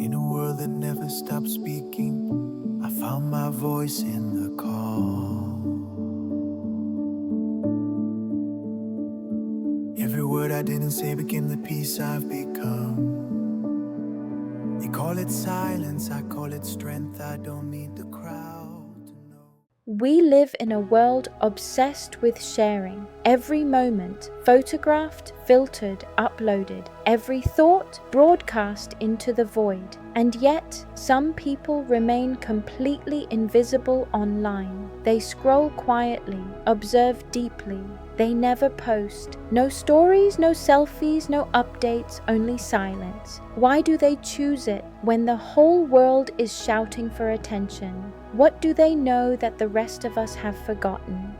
In a world that never stops speaking, I found my voice in the call. Every word I didn't say became the peace I've become. They call it silence, I call it strength. I don't need the crowd to know. We live in a world obsessed with sharing. Every moment, photographed, filtered, uploaded. Every thought broadcast into the void. And yet, some people remain completely invisible online. They scroll quietly, observe deeply. They never post. No stories, no selfies, no updates, only silence. Why do they choose it when the whole world is shouting for attention? What do they know that the rest of us have forgotten?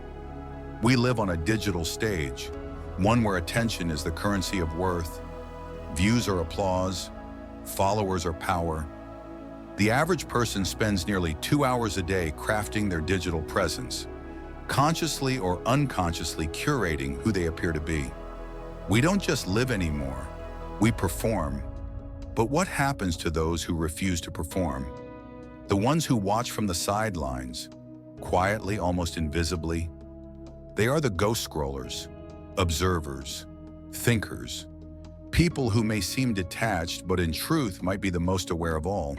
We live on a digital stage, one where attention is the currency of worth, views are applause, followers are power. The average person spends nearly 2 hours a day crafting their digital presence, consciously or unconsciously curating who they appear to be. We don't just live anymore, we perform. But what happens to those who refuse to perform? The ones who watch from the sidelines, quietly, almost invisibly? They are the ghost scrollers, observers, thinkers, people who may seem detached but in truth might be the most aware of all.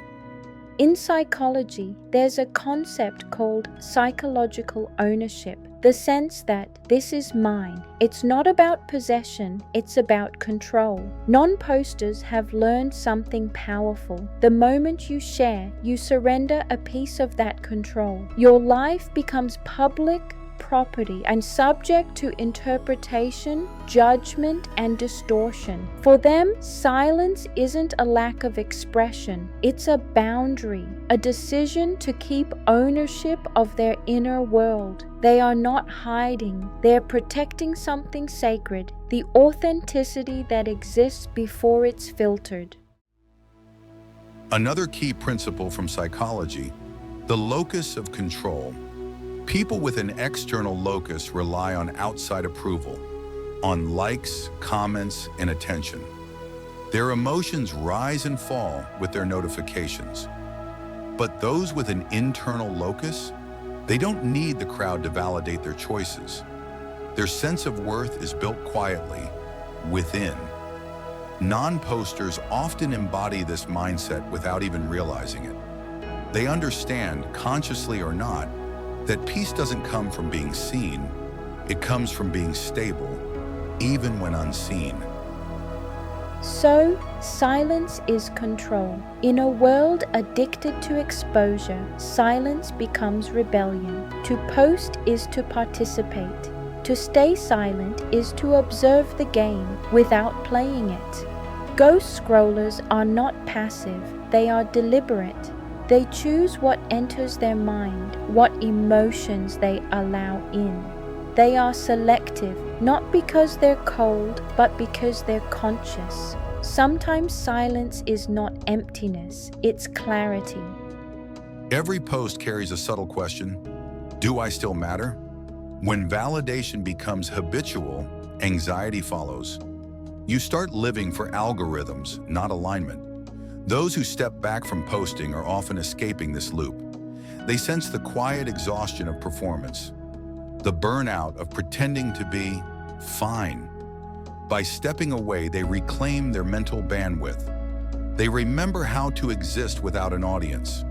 In psychology, there's a concept called psychological ownership, the sense that this is mine. It's not about possession, it's about control. Non-posters have learned something powerful. The moment you share, you surrender a piece of that control. Your life becomes public property and subject to interpretation, judgment, and distortion. For them, silence isn't a lack of expression, it's a boundary, a decision to keep ownership of their inner world. They are not hiding, they're protecting something sacred, the authenticity that exists before it's filtered. Another key principle from psychology, the locus of control. People with an external locus rely on outside approval, on likes, comments, and attention. Their emotions rise and fall with their notifications. But those with an internal locus, they don't need the crowd to validate their choices. Their sense of worth is built quietly, within. Non-posters often embody this mindset without even realizing it. They understand, consciously or not, that peace doesn't come from being seen, it comes from being stable, even when unseen. So, silence is control. In a world addicted to exposure, silence becomes rebellion. To post is to participate. To stay silent is to observe the game without playing it. Ghost scrollers are not passive, they are deliberate. They choose what enters their mind, what emotions they allow in. They are selective, not because they're cold, but because they're conscious. Sometimes silence is not emptiness, it's clarity. Every post carries a subtle question: do I still matter? When validation becomes habitual, anxiety follows. You start living for algorithms, not alignment. Those who step back from posting are often escaping this loop. They sense the quiet exhaustion of performance, the burnout of pretending to be fine. By stepping away, they reclaim their mental bandwidth. They remember how to exist without an audience.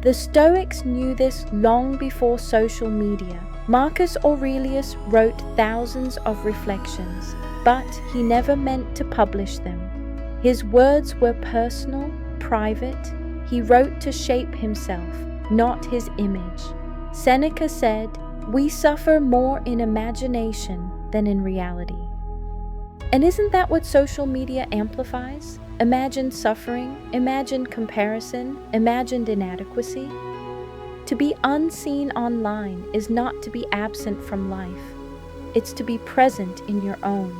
The Stoics knew this long before social media. Marcus Aurelius wrote thousands of reflections, but he never meant to publish them. His words were personal, private. He wrote to shape himself, not his image. Seneca said, "We suffer more in imagination than in reality." And isn't that what social media amplifies? Imagine suffering, imagine comparison, imagined inadequacy. To be unseen online is not to be absent from life. It's to be present in your own.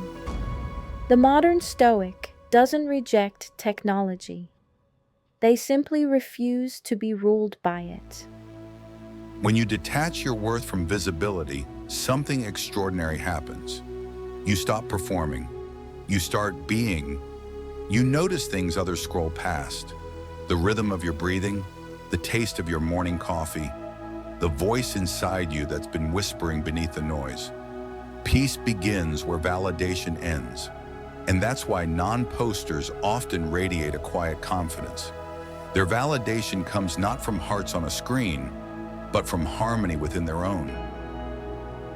The modern Stoic doesn't reject technology. They simply refuse to be ruled by it. When you detach your worth from visibility, something extraordinary happens. You stop performing. You start being. You notice things others scroll past. The rhythm of your breathing, the taste of your morning coffee, the voice inside you that's been whispering beneath the noise. Peace begins where validation ends. And that's why non-posters often radiate a quiet confidence. Their validation comes not from hearts on a screen, but from harmony within their own.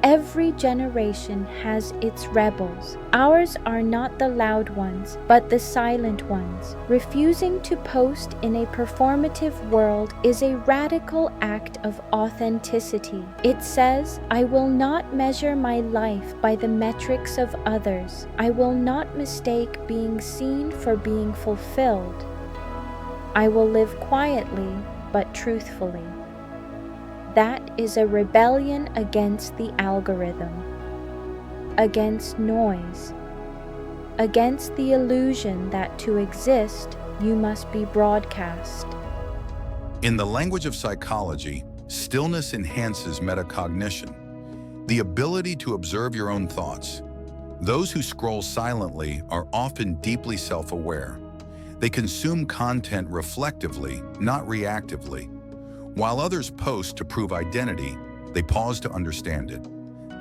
Every generation has its rebels. Ours are not the loud ones, but the silent ones. Refusing to post in a performative world is a radical act of authenticity. It says, I will not measure my life by the metrics of others. I will not mistake being seen for being fulfilled. I will live quietly, but truthfully. That is a rebellion against the algorithm, against noise, against the illusion that to exist, you must be broadcast. In the language of psychology, stillness enhances metacognition, the ability to observe your own thoughts. Those who scroll silently are often deeply self-aware. They consume content reflectively, not reactively. While others post to prove identity, they pause to understand it.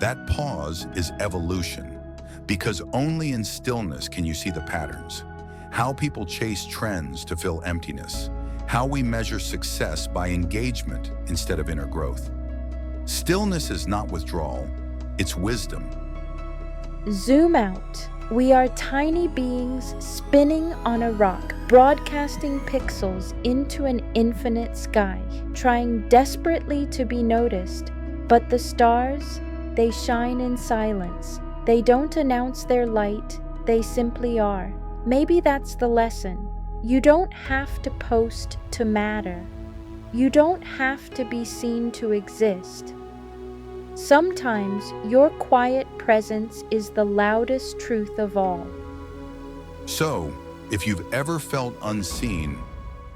That pause is evolution, because only in stillness can you see the patterns. How people chase trends to fill emptiness. How we measure success by engagement instead of inner growth. Stillness is not withdrawal, it's wisdom. Zoom out. We are tiny beings spinning on a rock, broadcasting pixels into an infinite sky, trying desperately to be noticed. But the stars, they shine in silence. They don't announce their light, they simply are. Maybe that's the lesson. You don't have to post to matter. You don't have to be seen to exist. Sometimes your quiet presence is the loudest truth of all. So, if you've ever felt unseen,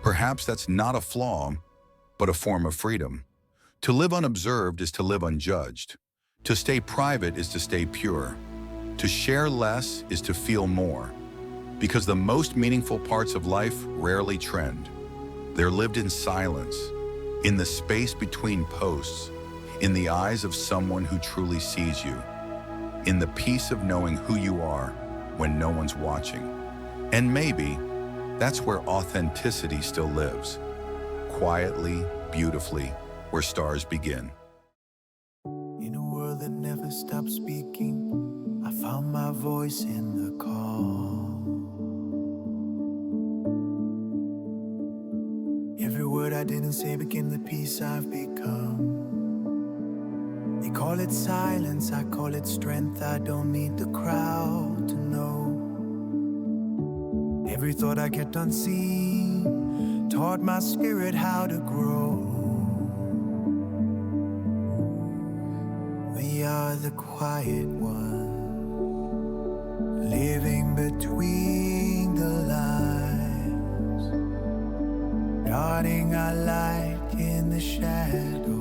perhaps that's not a flaw, but a form of freedom. To live unobserved is to live unjudged. To stay private is to stay pure. To share less is to feel more. Because the most meaningful parts of life rarely trend. They're lived in silence, in the space between posts, in the eyes of someone who truly sees you, in the peace of knowing who you are when no one's watching. And maybe that's where authenticity still lives, quietly, beautifully, where stars begin. In a world that never stops speaking, I found my voice in the call. Every word I didn't say became the peace I've become. They call it silence, I call it strength. I don't need the crowd to know. Every thought I kept unseen taught my spirit how to grow. We are the quiet ones, living between the lines, guarding our light in the shadows.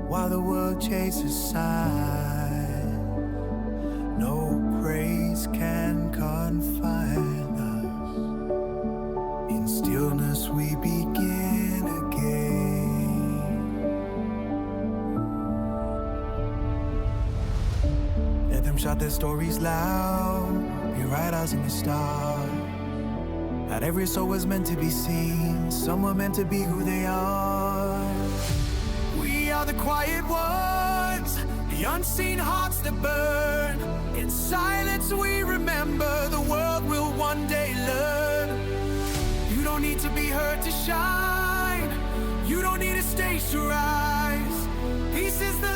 While the world chases signs, no praise can confine us. In stillness we begin again. Let them shout their stories loud, be writers in the stars. Not every soul was meant to be seen, some were meant to be who they are. We are the quiet ones, the unseen hearts that burn. In silence we remember, the world will one day learn. You don't need to be heard to shine, you don't need a stage to rise. Peace is the